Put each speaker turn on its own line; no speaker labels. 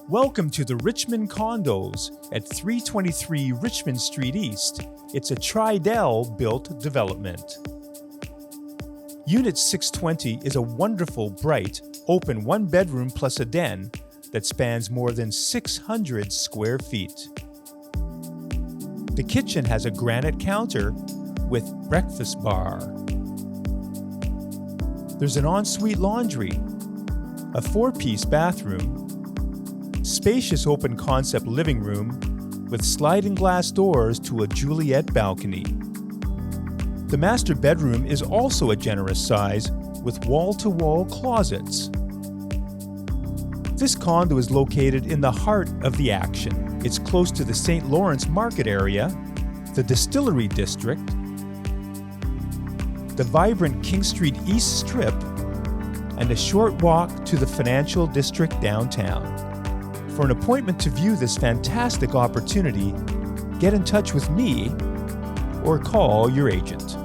Welcome to the Richmond Condos at 323 Richmond Street East. It's a Tridel built development. Unit 620 is a wonderful, bright, open one-bedroom plus a den that spans more than 600 square feet. The kitchen has a granite counter with breakfast bar. There's an ensuite laundry, a 4-piece bathroom, spacious open-concept living room with sliding glass doors to a Juliette balcony. The master bedroom is also a generous size with wall-to-wall closets. This condo is located in the heart of the action. It's close to the St. Lawrence market area, the Distillery District, the vibrant King Street East Strip, and a short walk to the financial district downtown. For an appointment to view this fantastic opportunity, get in touch with me or call your agent.